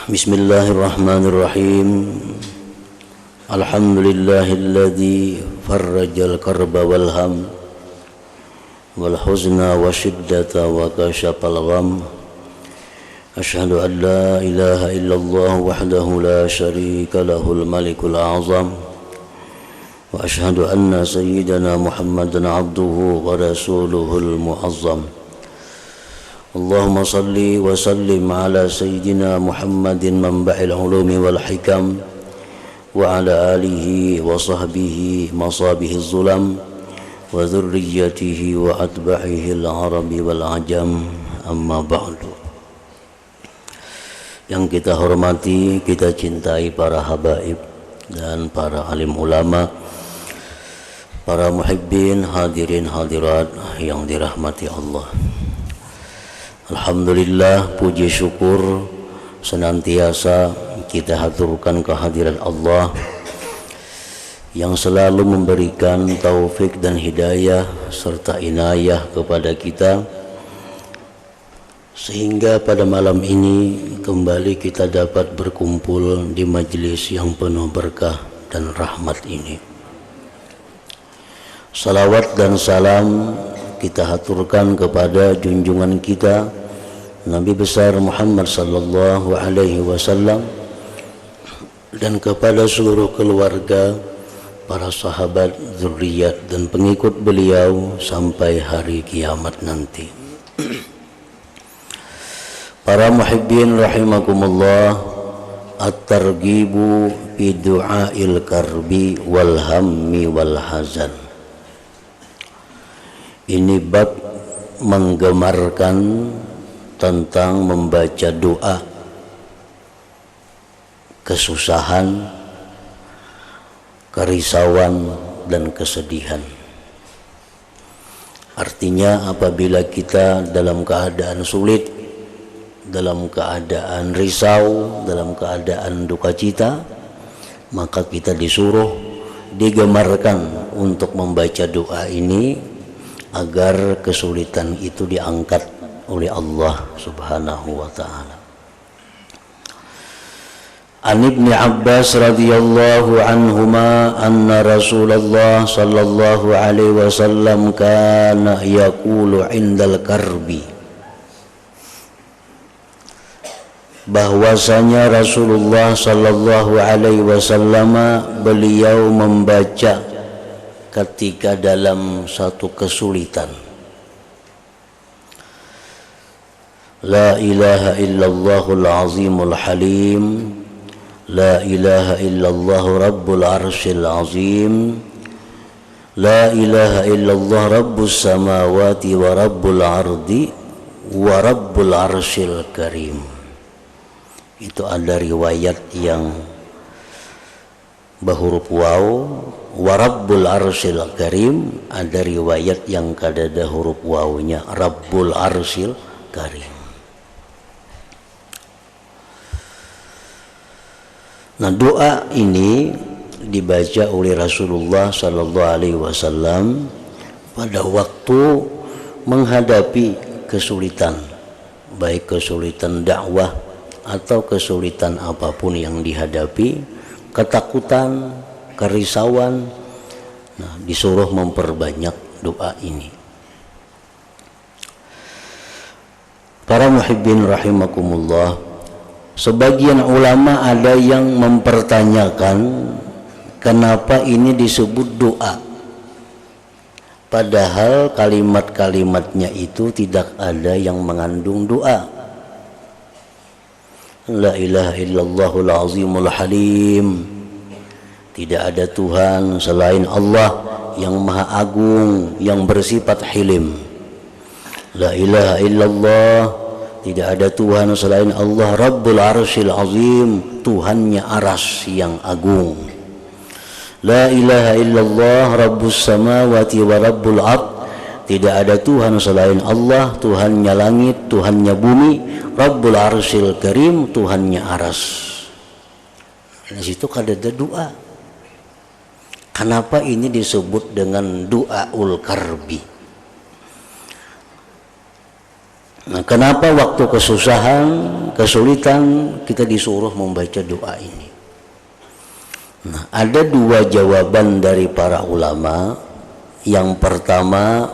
Bismillahirrahmanirrahim. Alhamdulillahilladzi farrajal karba wal ham wal huzna wa shiddata wa kashafal gham. Asyhadu an la ilaha illallah wahdahu la syarika lahul malikul a'zam. Wa asyhadu anna sayyidana Muhammadan abduhu wa rasuluhul mu'azzam. Allahumma salli wa sallim ala sayyidina Muhammadin manba'il ulumi wal hikam wa ala alihi wa sahbihi masabihiz zulam wa dhurriyyatihi wa atba'ihi al-arabi wal ajam, amma ba'du. Yang kita hormati, kita cintai para habaib dan para alim ulama, para muhibbin, hadirin hadirat yang dirahmati Allah. Alhamdulillah, puji syukur senantiasa kita haturkan kehadiran Allah yang selalu memberikan taufik dan hidayah serta inayah kepada kita, sehingga pada malam ini kembali kita dapat berkumpul di majelis yang penuh berkah dan rahmat ini. Salawat dan salam kita haturkan kepada junjungan kita Nabi besar Muhammad sallallahu alaihi wasallam dan kepada seluruh keluarga, para sahabat, zuriat dan pengikut beliau sampai hari kiamat nanti. Para muhibbin rahimakumullah, at-targhibu fi du'ail karbi wal hammi wal hazan. Ini bab menggemarkan tentang membaca doa kesusahan, kerisauan dan kesedihan. Artinya apabila kita dalam keadaan sulit, dalam keadaan risau, dalam keadaan duka cita, maka kita disuruh, digemarkan untuk membaca doa ini agar kesulitan itu diangkat oleh Allah Subhanahu wa ta'ala. An Ibni Abbas radhiyallahu anhuma anna Rasulullah sallallahu alaihi wasallam kana yaqulu indal karbi, bahwasanya Rasulullah sallallahu alaihi wasallam beliau membaca ketika dalam satu kesulitan, la ilaha illallahul azimul halim, la ilaha illallah rabbul arsyil azim, la ilaha illallah rabbus samawati wa rabbul ardi wa rabbul arsyil karim. Itu ada riwayat yang berhuruf waw, wa rabbul arsyil karim, ada riwayat yang kadada huruf wawnya, rabbul arsyil karim. Nah, doa ini dibaca oleh Rasulullah sallallahu alaihi wasallam pada waktu menghadapi kesulitan, baik kesulitan dakwah atau kesulitan apapun yang dihadapi, ketakutan, kerisauan. Nah, disuruh memperbanyak doa ini. Para muhibbin rahimakumullah, sebagian ulama ada yang mempertanyakan kenapa ini disebut doa, padahal kalimat-kalimatnya itu tidak ada yang mengandung doa. La ilaha illallahul azimul halim, tidak ada Tuhan selain Allah yang maha agung, yang bersifat hilim. La ilaha illallah, tidak ada Tuhan selain Allah rabbul arsyil azim, Tuhannya aras yang agung. La ilaha illallah rabbus samawati wa rabbul ard, tidak ada Tuhan selain Allah, Tuhannya langit, Tuhannya bumi, rabbul arsyil karim, Tuhannya aras. Di situ ada doa. Kenapa ini disebut dengan doaul karbi? Nah, kenapa waktu kesusahan, kesulitan kita disuruh membaca doa ini? Nah, ada dua jawaban dari para ulama. Yang pertama,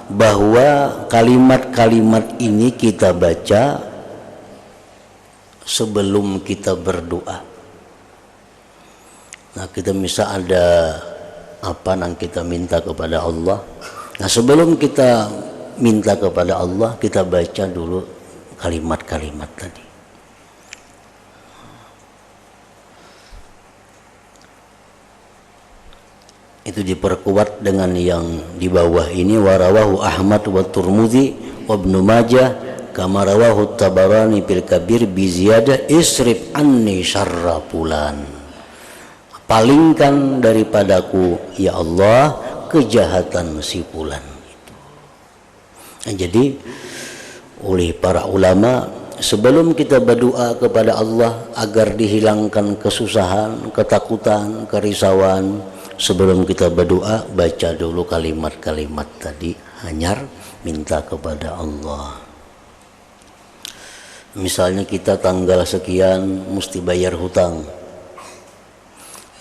bahwa kalimat-kalimat ini kita baca sebelum kita berdoa. Nah, kita misal ada apa yang kita minta kepada Allah. Nah, sebelum kita minta kepada Allah, kita baca dulu kalimat-kalimat tadi. Itu diperkuat dengan yang di bawah ini, warawahu Ahmad wa Turmudzi wa Ibnu Majah kama rawahu Tabarani fil Kabir bi ziyadah isrif anni syarra fulan. Palingkan daripadaku ya Allah kejahatan si fulan. Nah, jadi oleh para ulama, sebelum kita berdoa kepada Allah agar dihilangkan kesusahan, ketakutan, kerisauan, sebelum kita berdoa baca dulu kalimat-kalimat tadi, hanyar minta kepada Allah. Misalnya kita tanggal sekian mesti bayar hutang,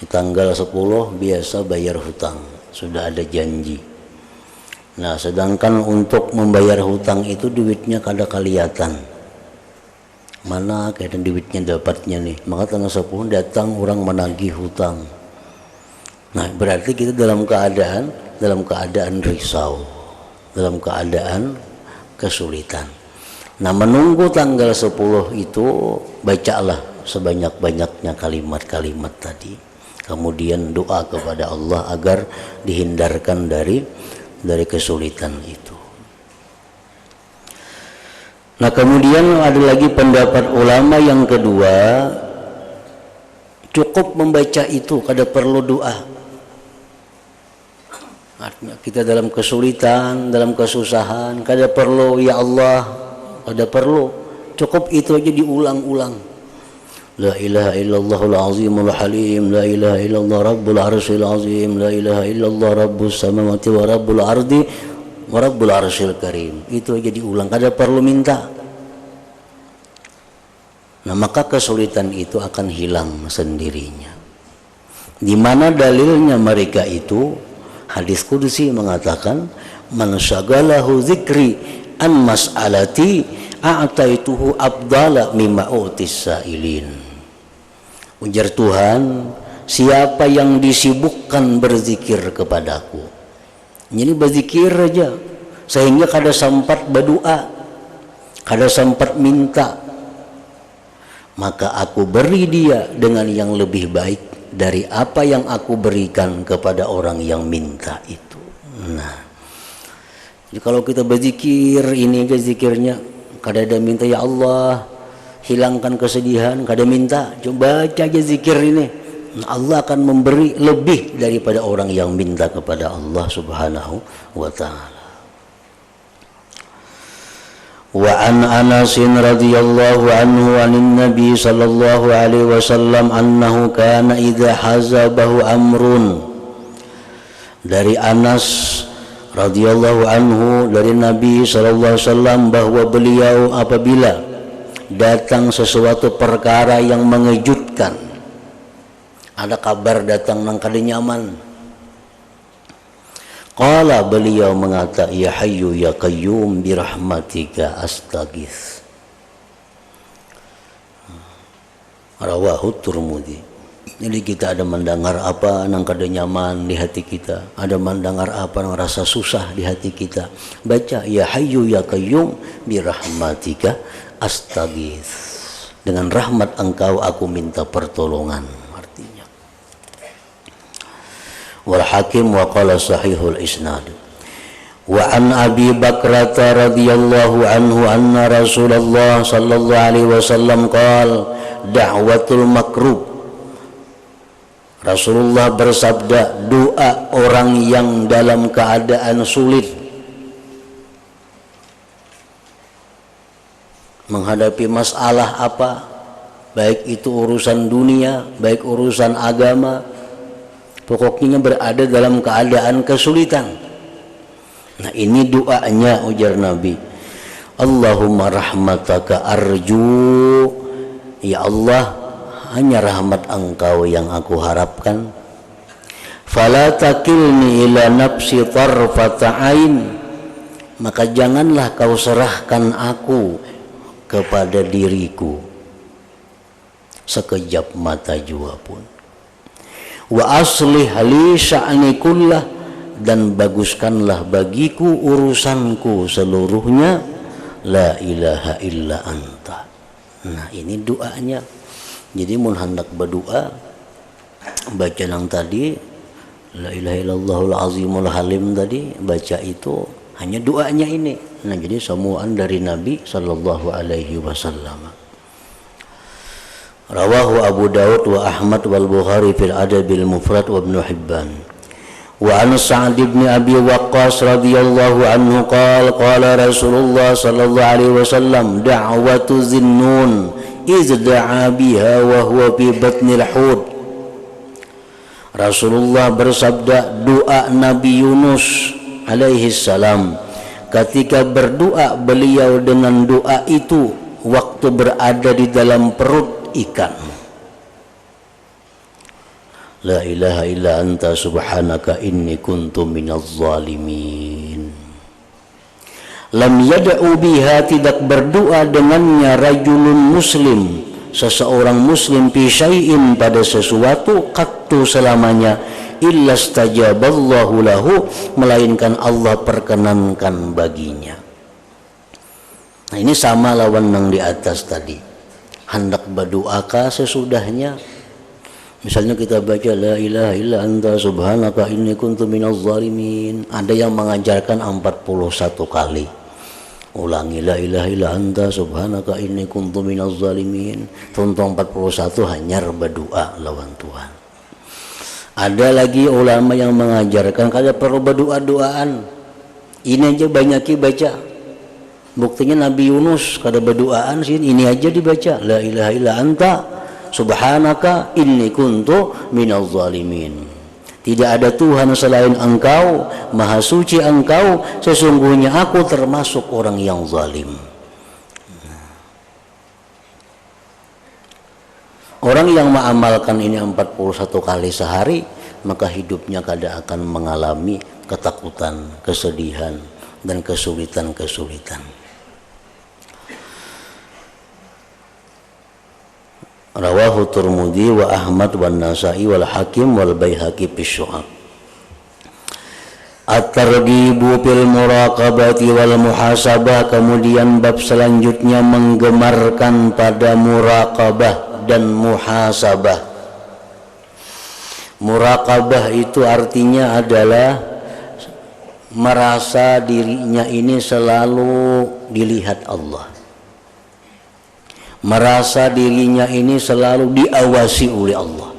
di tanggal 10 biasa bayar hutang, sudah ada janji. Nah, sedangkan untuk membayar hutang itu duitnya kada kelihatan. Mana kaitan duitnya dapatnya nih. Maka tanggal 10 datang orang menagih hutang. Nah, berarti kita dalam keadaan risau, dalam keadaan kesulitan. Nah, menunggu tanggal 10 itu bacalah sebanyak-banyaknya kalimat-kalimat tadi. Kemudian doa kepada Allah agar dihindarkan dari kesulitan itu. Nah, kemudian ada lagi pendapat ulama yang kedua, cukup membaca itu, kada perlu doa. Artinya kita dalam kesulitan, dalam kesusahan, kada perlu ya Allah, kada perlu, cukup itu aja diulang-ulang. La ilaha illallahul azimul halim, la ilaha illallah rabbul arsyil azim, la ilaha illallah rabbus samawati wa rabbul ardi wa rabbul arsyil karim. Itu aja diulang, kada perlu minta. Nah, maka kesulitan itu akan hilang sendirinya. Di mana dalilnya mereka itu? Hadis qudsi mengatakan, man syagalahu dzikri an mas'alati a'taituhu abdala mimma utis sa'ilin. Ujar Tuhan, siapa yang disibukkan berzikir kepadaku, jadi berzikir aja sehingga kada sempat berdoa, kada sempat minta, maka aku beri dia dengan yang lebih baik dari apa yang aku berikan kepada orang yang minta itu. Nah, jadi kalau kita berzikir, ini aja zikirnya, kada ada minta ya Allah hilangkan kesedihan, kada minta, coba baca aja zikir ini, Allah akan memberi lebih daripada orang yang minta kepada Allah Subhanahu wa ta'ala. Wa an Anas radhiyallahu anhu anin Nabi sallallahu alaihi wasallam annahu kana idza hazabahu amrun. Dari Anas radhiyallahu anhu dari Nabi sallallahu alaihi wasallam bahwa beliau apabila datang sesuatu perkara yang mengejutkan, ada kabar datang nang kada nyaman, qala beliau mengata ya hayyu ya qayyum bi rahmatika astaghits. Rawahu Turmudi. Jadi kita ada mendengar apa nang kada nyaman di hati kita, ada mendengar apa nang rasa susah di hati kita, baca ya hayyu ya qayyum bi rahmatika astaghits, dengan rahmat engkau aku minta pertolongan, artinya. Wal Hakim wa qala sahihul isnad. Wa an Abi Bakrah radhiyallahu anhu anna Rasulullah sallallahu alaihi wasallam qala da'watul makrub. Rasulullah bersabda, doa orang yang dalam keadaan sulit, menghadapi masalah apa, baik itu urusan dunia, baik urusan agama, pokoknya berada dalam keadaan kesulitan. Nah, ini doanya ujar Nabi, Allahumma rahmataka arju, ya Allah hanya rahmat engkau yang aku harapkan. Fala takilni ila nafsi tarfata ain, maka janganlah kau serahkan aku kepada diriku sekejap mata jua pun. Wa aslih li sya'ni kullah, dan baguskanlah bagiku urusanku seluruhnya. La ilaha illa anta. Nah ini doanya. Jadi mun hendak berdoa baca yang tadi la ilaha illallahul azimul halim tadi, baca itu hanya doanya ini. Nah jadi samuan dari Nabi sallallahu alaihi wasallam. Rawahu Abu Daud wa Ahmad wal Bukhari fil Adabil Mufrad wa Ibnu Hibban. Wa an Sa'd bin Abi Waqqas radhiyallahu anhu qala Rasulullah sallallahu alaihi wasallam da'watu Zinnun iz da'a biha wa huwa fi batnil hud. Rasulullah bersabda, doa Nabi Yunus alaihi salam ketika berdoa beliau dengan doa itu waktu berada di dalam perut ikan. La ilaha illa anta subhanaka inni kuntu minaz zalimin. Lam yad'u biha, tidak berdoa dengannya rajulun muslim, seseorang muslim, fi syai'in, pada sesuatu, qattu, selamanya, illa stajaballahu lahu, melainkan Allah perkenankan baginya. Nah ini sama lawan yang di atas tadi. Hendak berdoakah sesudahnya? Misalnya kita baca la ilaha illa anta subhanaka inni kuntu minaz zalimin, ada yang mengajarkan 41 kali. Ulangi la ilaha illa anta subhanaka inni kuntu minaz zalimin. Contoh 41 hanya berdoa lawan Tuhan. Ada lagi ulama yang mengajarkan kada perlu berdoa-doaan. Ini aja banyak baca. Buktinya Nabi Yunus kada berdoaan sih, ini aja dibaca la ilaha illa anta subhanaka inni kuntu minaz zalimin. Tidak ada Tuhan selain engkau, maha suci engkau, sesungguhnya aku termasuk orang yang zalim. Orang yang mengamalkan ini 41 kali sehari, maka hidupnya kada akan mengalami ketakutan, kesedihan, dan kesulitan-kesulitan. Rawahu Tirmidzi wa Ahmad wa Nasa'i wal Hakim wal Baihaqi fi Syu'ab. At-targhibu fil muraqabati wal muhasabah, kemudian bab selanjutnya menggemarkan pada muraqabah dan muhasabah. Muraqabah itu artinya adalah merasa dirinya ini selalu dilihat Allah, merasa dirinya ini selalu diawasi oleh Allah.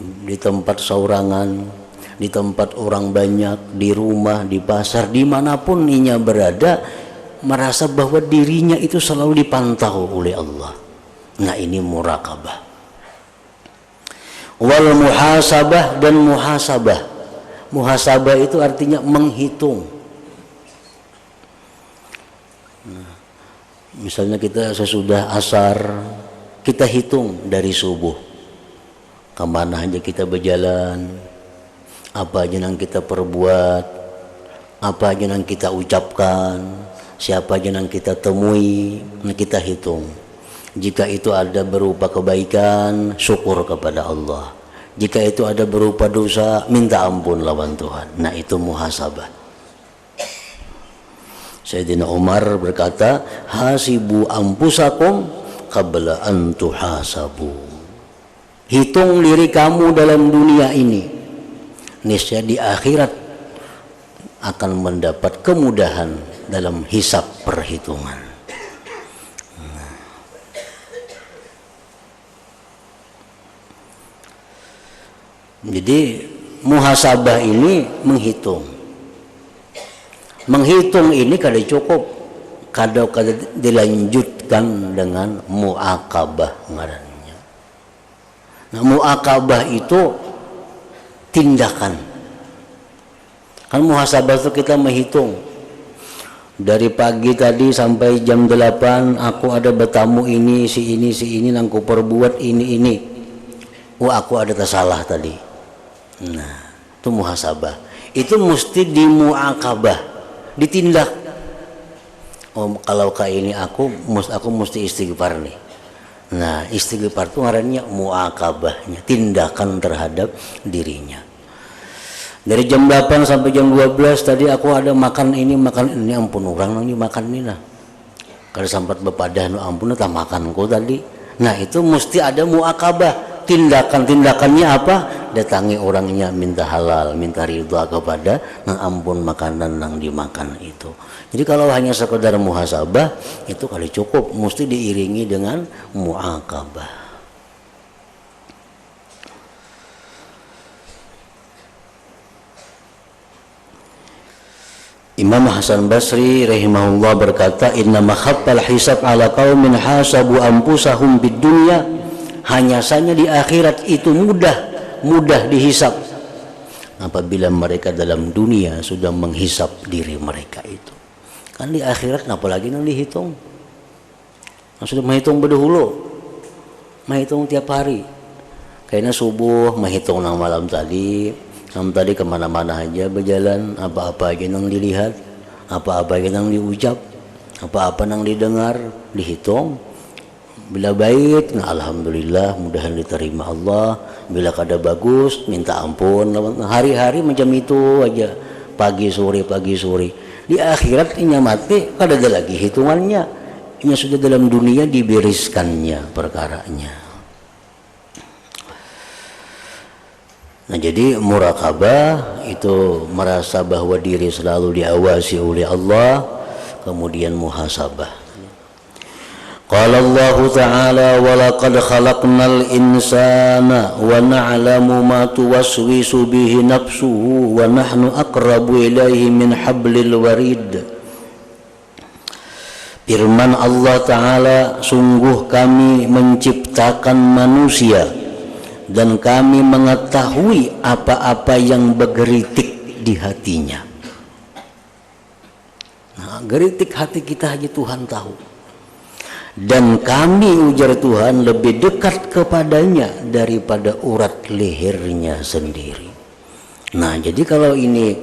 Di tempat saurangan, di tempat orang banyak, di rumah, di pasar, dimanapun inya berada, merasa bahwa dirinya itu selalu dipantau oleh Allah. Nah ini muraqabah. Wal muhasabah dan muhasabah. Muhasabah itu artinya menghitung. Misalnya kita sesudah asar, kita hitung dari subuh, kemana aja kita berjalan, apa aja yang kita perbuat, apa aja yang kita ucapkan, siapa aja yang kita temui, kita hitung. Jika itu ada berupa kebaikan, syukur kepada Allah. Jika itu ada berupa dosa, minta ampun lawan Tuhan. Nah itu muhasabah. Sayyidina Umar berkata, hasibu ampusakum qabla an tuhasabu. Hitung diri kamu dalam dunia ini, niscaya di akhirat akan mendapat kemudahan dalam hisab perhitungan. Jadi muhasabah ini menghitung. Menghitung ini kada cukup, kada dilanjutkan dengan muaqabah ngarannya. Nah, muaqabah itu tindakan. Kan muhasabah itu kita menghitung Dari pagi tadi sampai jam 8 aku ada bertamu ini si ini aku perbuat ini. Wah, aku ada tersalah tadi. Nah, itu muhasabah. Itu mesti dimuakabah, ditindak. Oh, kalau kayak ini aku mesti istighfar nih. Nah, istighfar itu ngarannya muakabahnya, tindakan terhadap dirinya. Dari jam 8 sampai jam 12 tadi aku ada makan ini ampun orang ini makan ini nah. Kalau sampai bepadah ampun tak makanku tadi. Nah, itu mesti ada muakabah. Tindakannya apa? Datangi orangnya minta halal, minta ridha kepada ampun makanan yang dimakan itu. Jadi kalau hanya sekedar muhasabah itu kali cukup, mesti diiringi dengan muakabah. Imam Hasan Basri rahimahullah berkata, inna makhaffal hisab ala qaumin hasabu anfusahum bid dunya, hanya saja di akhirat itu mudah dihisab apabila mereka dalam dunia sudah menghisab diri mereka itu. Kan di akhirat apalagi yang dihitung, sudah menghitung berdahulu, menghitung tiap hari, kayaknya subuh menghitung nang malam tadi kemana-mana aja berjalan, apa-apa aja yang dilihat, apa-apa aja yang diucap, apa-apa yang didengar, dihitung. Bila baik, nah alhamdulillah mudahan diterima Allah. Bila kada bagus, minta ampun. Hari-hari macam itu aja, pagi sore. Di akhirat ini mati, kada ada lagi hitungannya. Ini sudah dalam dunia dibereskannya perkaranya. Nah, jadi murakabah itu merasa bahwa diri selalu diawasi oleh Allah, kemudian muhasabah. Qala Allah Ta'ala wa laqad khalaqnal insana wa na'lamu ma tuwaswisu bihi nafsuhu wa nahnu aqrabu ilaihi min hablil warid. Firman Allah Ta'ala, sungguh kami menciptakan manusia dan kami mengetahui apa-apa yang bergeritik di hatinya. Nah, geritik hati kita hanya Tuhan tahu. Dan kami, ujar Tuhan, lebih dekat kepadanya daripada urat lehernya sendiri. Nah, jadi kalau ini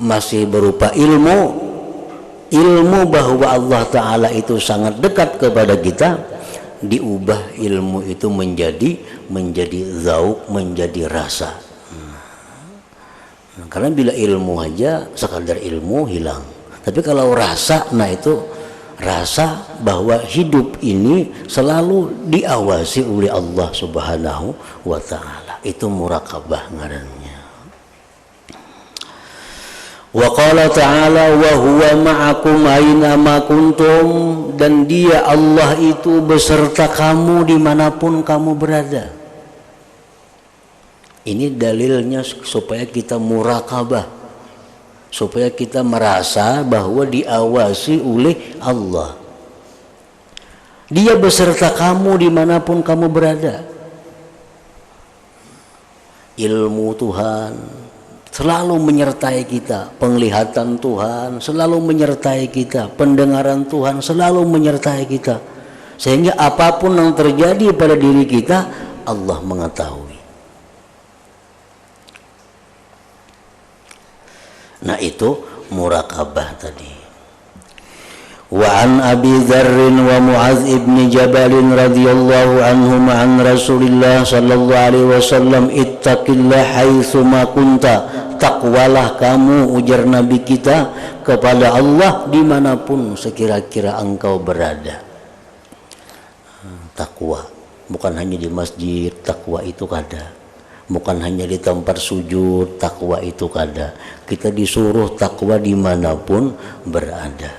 masih berupa ilmu bahwa Allah Ta'ala itu sangat dekat kepada kita, diubah ilmu itu menjadi zauk, menjadi rasa. Karena bila ilmu aja sekadar ilmu hilang, tapi kalau rasa, nah itu rasa bahwa hidup ini selalu diawasi oleh Allah Subhanahu wa Ta'ala. Itu murakabah ngarannya. Wa qala ta'ala wa huwa ma'akum aina ma kuntum, dan dia Allah itu beserta kamu dimanapun kamu berada. Ini dalilnya supaya kita murakabah, supaya kita merasa bahwa diawasi oleh Allah. Dia beserta kamu dimanapun kamu berada. Ilmu Tuhan selalu menyertai kita, penglihatan Tuhan selalu menyertai kita, pendengaran Tuhan selalu menyertai kita, sehingga apapun yang terjadi pada diri kita Allah mengetahui. Nah, itu murakabah tadi. Wa an Abi Dzarr wa Mu'adz ibn Jabal radhiyallahu anhum an Rasulillah sallallahu alaihi wasallam, ittaqillah haitsu ma kunta, takwalah kamu, ujar Nabi kita, kepada Allah dimanapun sekira-kira engkau berada. Takwa bukan hanya di masjid, takwa itu kada. Bukan hanya di tempat sujud, takwa itu kada. Kita disuruh takwa dimanapun berada.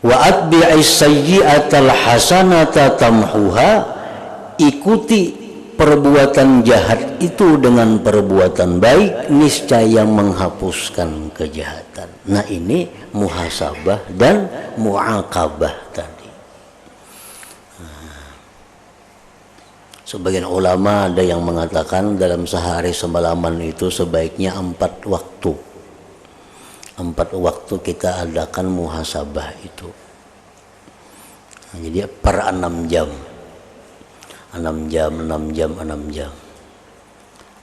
Wa atbi'is sayyi'atal hasanata tamhuha, ikuti perbuatan jahat itu dengan perbuatan baik, niscaya menghapuskan kejahatan. Nah, ini muhasabah dan mu'aqabah tadi. Sebagian ulama ada yang mengatakan dalam sehari semalaman itu sebaiknya 4 waktu. 4 waktu kita adakan muhasabah itu. Nah, jadi per 6 jam. 6 jam, 6 jam, 6 jam.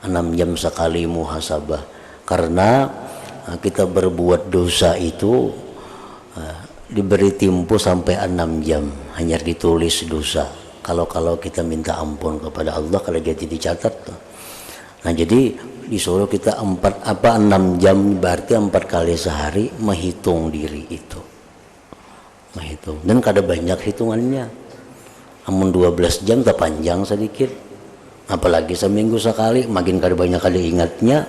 6 jam sekali muhasabah. Karena kita berbuat dosa itu diberi tempo sampai 6 jam. Hanya ditulis dosa. Kalau kita minta ampun kepada Allah, kalau jadi dicatat. Nah, jadi disuruh kita 6 jam, berarti 4 kali sehari menghitung diri itu. Menghitung. Dan kada banyak hitungannya. Amun 12 jam tak panjang sedikit. Apalagi seminggu sekali, makin kada banyak kada ingatnya.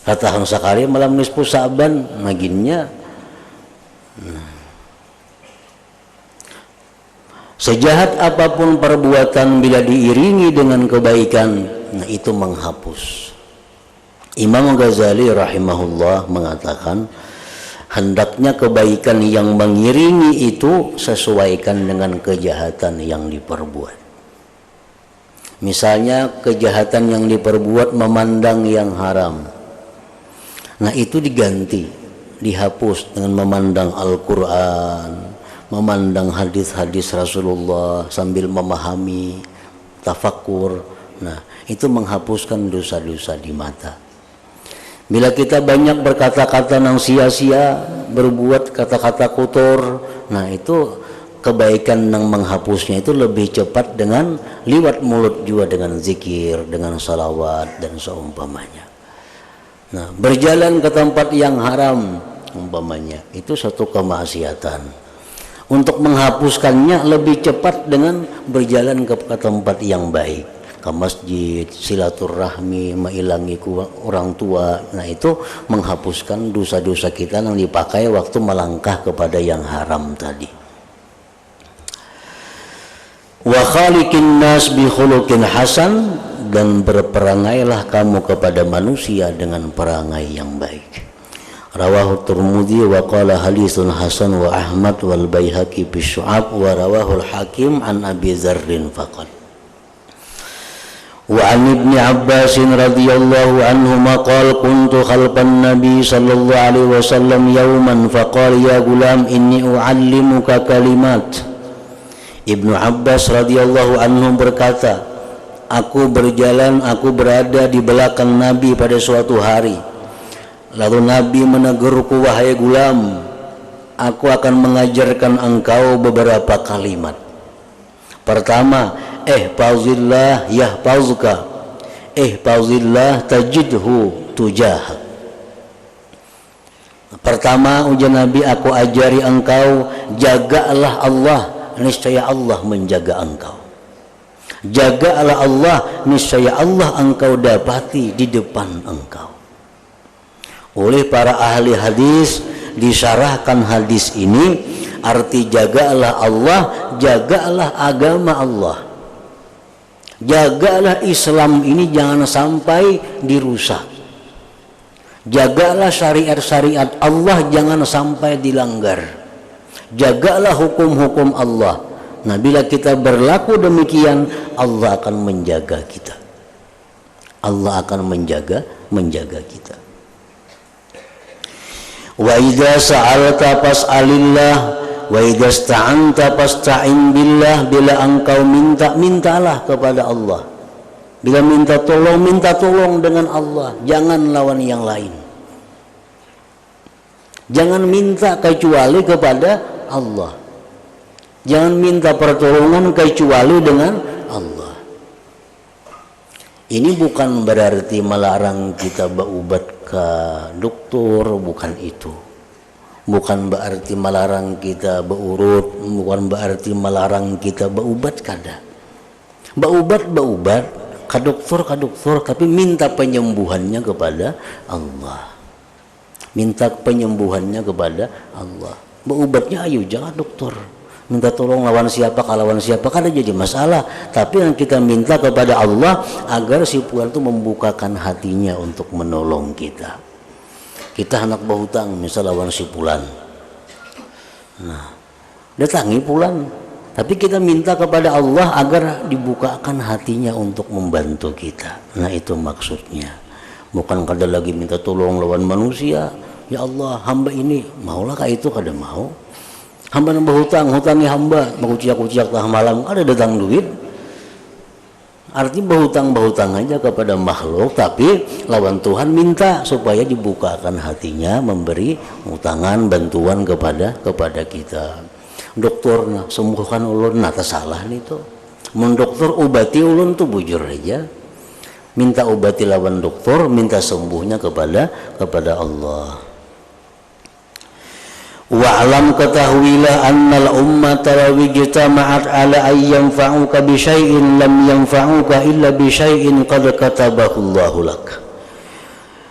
Ratahang sekali malam nisfu Sa'ban, maginnya. Sejahat apapun perbuatan bila diiringi dengan kebaikan, nah itu menghapus. Imam Ghazali rahimahullah mengatakan, hendaknya kebaikan yang mengiringi itu sesuaikan dengan kejahatan yang diperbuat. Misalnya kejahatan yang diperbuat memandang yang haram. Nah itu diganti, dihapus dengan memandang Al-Quran, memandang hadis-hadis Rasulullah sambil memahami, tafakur. Nah itu menghapuskan dosa-dosa di mata. Bila kita banyak berkata-kata yang sia-sia, berbuat kata-kata kotor, nah itu kebaikan yang menghapusnya itu lebih cepat dengan liwat mulut juga, dengan zikir, dengan salawat dan seumpamanya. Nah, berjalan ke tempat yang haram umpamanya itu satu kemaksiatan. Untuk menghapuskannya lebih cepat dengan berjalan ke tempat yang baik, ke masjid, silaturahmi, mengilangi orang tua. Nah itu menghapuskan dosa-dosa kita yang dipakai waktu melangkah kepada yang haram tadi. Wa khaliqin nas bi khuluqin hasan, dan berperangailah kamu kepada manusia dengan perangai yang baik. Rawahu Tirmidzi wa qala haditsun hasan wa Ahmad wal Baihaqi fi Syu'ab wa rawahu al-Hakim an Abi Dzarrin faqad. Wa an Ibnu Abbas radhiyallahu anhuma qala kuntu khalfan Nabi sallallahu alaihi wasallam yawman faqala ya gulam inni u'allimuka kalimat. Ibnu Abbas radhiyallahu anhu berkata, aku berada di belakang Nabi pada suatu hari. Lalu Nabi menegurku, wahai gulam, aku akan mengajarkan engkau beberapa kalimat. Pertama, ihfazillah yahfazuka, ihfazillah tajidhu tujahak. Pertama ujian Nabi, aku ajari engkau, jagalah Allah, niscaya Allah menjaga engkau. Jagalah Allah, niscaya Allah engkau dapati di depan engkau. Oleh para ahli hadis disyarahkan hadis ini, arti jagalah Allah, jagalah agama Allah, jagalah Islam ini jangan sampai dirusak, jagalah syariat-syariat Allah jangan sampai dilanggar, jagalah hukum-hukum Allah. Nah bila kita berlaku demikian, Allah akan menjaga kita, Allah akan menjaga kita. Wa idza sa'alta fas'alillah wa idza ista'anta fasta'in billah. Bila engkau mintalah kepada Allah. Bila minta tolong dengan Allah, jangan lawan yang lain. Jangan minta kecuali kepada Allah. Jangan minta pertolongan kecuali dengan Allah. Ini bukan berarti melarang kita berobat ke dokter, bukan itu. Bukan berarti melarang kita beurut, bukan berarti melarang kita berobat kada. Berobat ke dokter, tapi minta penyembuhannya kepada Allah. Minta penyembuhannya kepada Allah. Berobatnya ayo jangan dokter. Minta tolong lawan siapa kan jadi masalah, tapi yang kita minta kepada Allah agar si fulan itu membukakan hatinya untuk menolong kita. Kita hendak berhutang misal lawan si fulan, nah datangi fulan, tapi kita minta kepada Allah agar dibukakan hatinya untuk membantu kita. Nah itu maksudnya, bukan kada lagi minta tolong lawan manusia, Ya Allah, hamba ini maulah kah itu kada mau. Hamba nambah hutangi hamba, makuciak-kuciak tengah malam, ada datang duit. Artinya berhutang aja kepada makhluk, tapi lawan Tuhan minta supaya dibukakan hatinya memberi hutangan bantuan kepada kita. Dokter nah sembuhkan ulun, nah salah nih tuh. Mendokter obati ulun tuh bujur aja. Minta obati lawan dokter, minta sembuhnya kepada Allah. Wa'lam ketahuilah annal ummata law ijtama'at ala ay yanfa'uka bi syai'in lam yanfa'uka illa bi syai'in qad katabahu Allahu lak.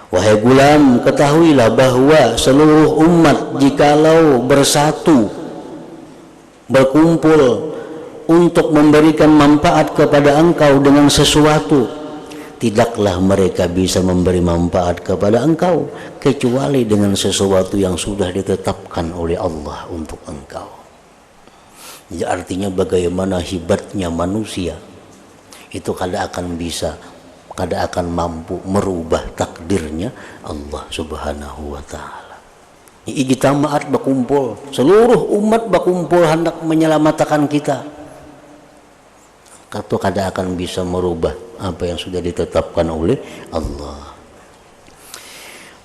Wahai gulam, ketahuilah bahwa seluruh umat jikalau bersatu berkumpul untuk memberikan manfaat kepada engkau dengan sesuatu, tidaklah mereka bisa memberi manfaat kepada engkau kecuali dengan sesuatu yang sudah ditetapkan oleh Allah untuk engkau. Jadi artinya bagaimana hebatnya manusia itu kada akan mampu merubah takdirnya Allah Subhanahu wa taala. Ijtama'at berkumpul, seluruh umat berkumpul hendak menyelamatkan kita. Itu kada akan bisa merubah apa yang sudah ditetapkan oleh Allah.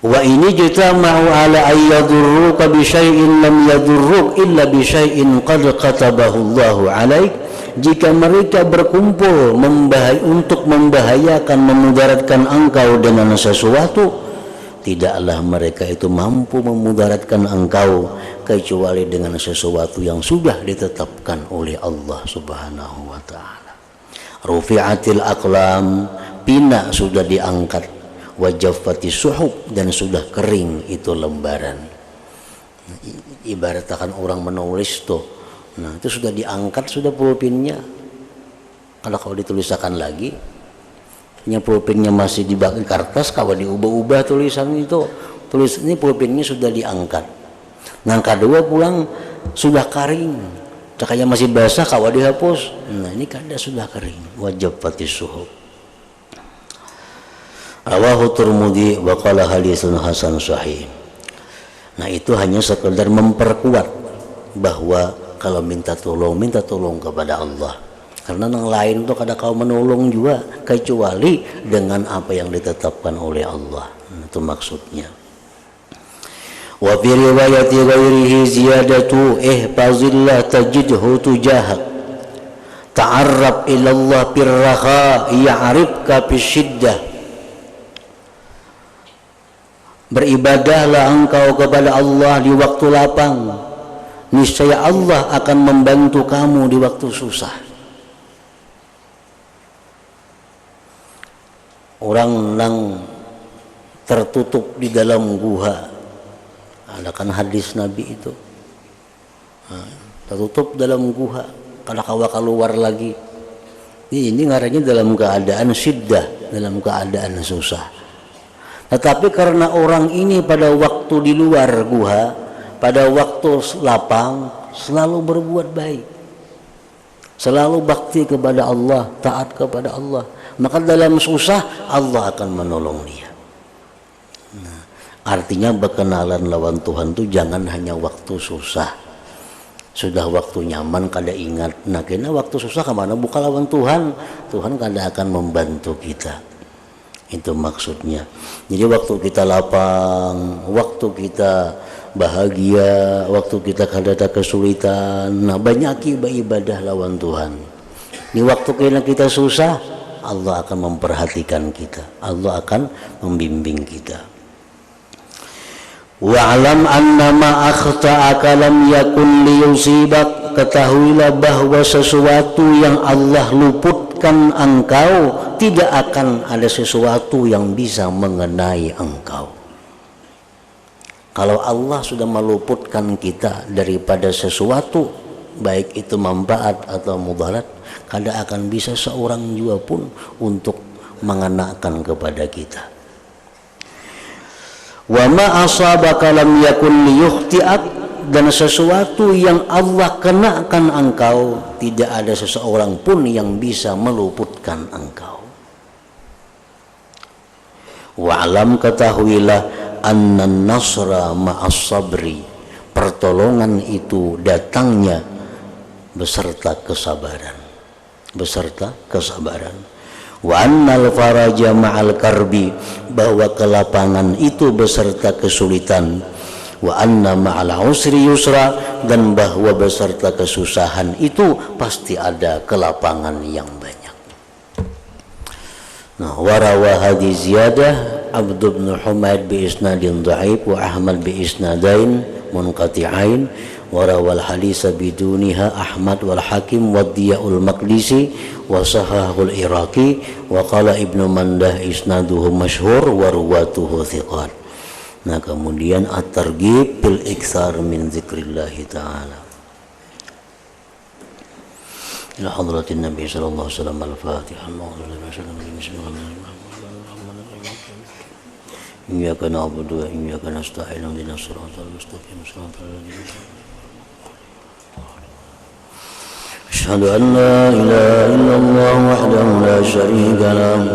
Wa ini jitama'u ala ayyadurruka bi syai'in lam yadurruk illa bi syai'in qad katabahu Allahu 'alaik. Jika mereka berkumpul untuk membahayakan, memudaratkan engkau dengan sesuatu, tidaklah mereka itu mampu memudaratkan engkau kecuali dengan sesuatu yang sudah ditetapkan oleh Allah Subhanahu wa taala. Rufi'atil aqlam, pina sudah diangkat, wajafati suhub, dan sudah kering itu lembaran. Ibaratkan orang menulis tuh, nah itu sudah diangkat, sudah pulpennya. Kalau ditulisakan lagi, pulpennya masih dibagi kertas, kalau diubah-ubah tulisan itu, ini pulpennya sudah diangkat. Nah kedua pulang sudah kering. Cakaya masih basah kawa dihapus. Nah ini kada sudah kering. Wajib pati suhub. Rawahu Tirmidzi wa qala haditsun hasan sahih. Nah itu hanya sekedar memperkuat bahwa kalau minta tolong kepada Allah. Karena yang lain itu kada kau menolong juga kecuali dengan apa yang ditetapkan oleh Allah. Itu maksudnya. Wa fi riwayati ghairihi ziyadatu ihfazillah tajidhu tujahak, ta'arrab ila Allah birraha ya'rifka bisyiddah. Beribadahlah engkau kepada Allah di waktu lapang, niscaya Allah akan membantu kamu di waktu susah. Orang nang tertutup di dalam guha, ada kan hadis Nabi itu, tertutup dalam guha, kada kawa keluar lagi. Ini ngarannya dalam keadaan syiddah, dalam keadaan susah. Tetapi karena orang ini pada waktu di luar guha, pada waktu lapang, selalu berbuat baik, selalu bakti kepada Allah, taat kepada Allah, maka dalam susah Allah akan menolong dia. Artinya berkenalan lawan Tuhan itu jangan hanya waktu susah. Sudah waktu nyaman kada ingat. Nah kena waktu susah kemana buka lawan Tuhan, Tuhan kada akan membantu kita. Itu maksudnya. Jadi waktu kita lapang, waktu kita bahagia, waktu kita kada ada kesulitan, nah banyak ibadah lawan Tuhan. Di waktu kita susah, Allah akan memperhatikan kita, Allah akan membimbing kita. Wa'lam annama akhta'aka lam yakun liyusibak, ketahuilah bahwa sesuatu yang Allah luputkan engkau, tidak akan ada sesuatu yang bisa mengenai engkau. Kalau Allah sudah meluputkan kita daripada sesuatu, baik itu manfaat atau mudarat, kada akan bisa seorang juga pun untuk mengenakan kepada kita. Wa ma asabaka lam yakun liyukhti'ak, dan sesuatu yang Allah kenakan engkau tidak ada seseorang pun yang bisa meluputkan engkau. Wa'lam, ketahuilah annan nasra ma'as sabri, pertolongan itu datangnya beserta kesabaran, wa annal faraja ma'al karbi, bahwa kelapangan itu beserta kesulitan, wa anna ma'al usri yusra, dan bahwa beserta kesusahan itu pasti ada kelapangan yang banyak. Nah, warawa hadhi ziyadah Abd bin Humaid bi isnadin dhaif wa Ahmad bi isnadain munqati'ain, warawal hadisa biduniha Ahmad wal Hakim wa Diya'ul Maqdisi wa sahahul Iraqi wa qala Ibnu Mandah isnaduhu masyhur wa ruwatuhu thiqat. Nah, kemudian at-targhib bil iktsar min zikrillah ta'ala. Ila hadratin Nabi sallallahu alaihi wasallam al-Fatihah. Iyyaka na'budu wa iyyaka nasta'in ihdinas siratal mustaqim siratal ladzina Asyhadu an la ilaha illallah wahdahu la syarika lahu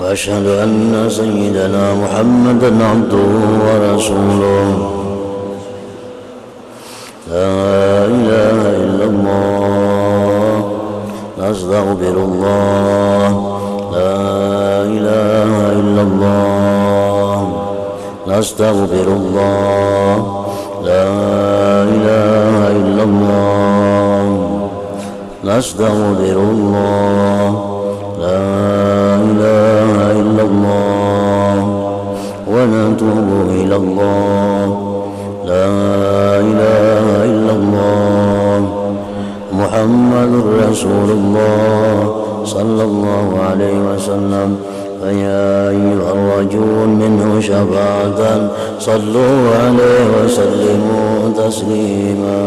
wa asyhadu anna sayyidana Muhammadan abduhu wa rasuluh. La ilaha illallah nastaghfirullah. La ilaha illallah nastaghfirullah. La ilaha illallah nastaghfirullah. La ilaha illallah wa natubu ilallah. La ilaha illallah Muhammadur Rasulullah sallallahu alaihi wasallam. فيا أيها الرجل منه شفاعة صلوا عليه وسلموا تسليما.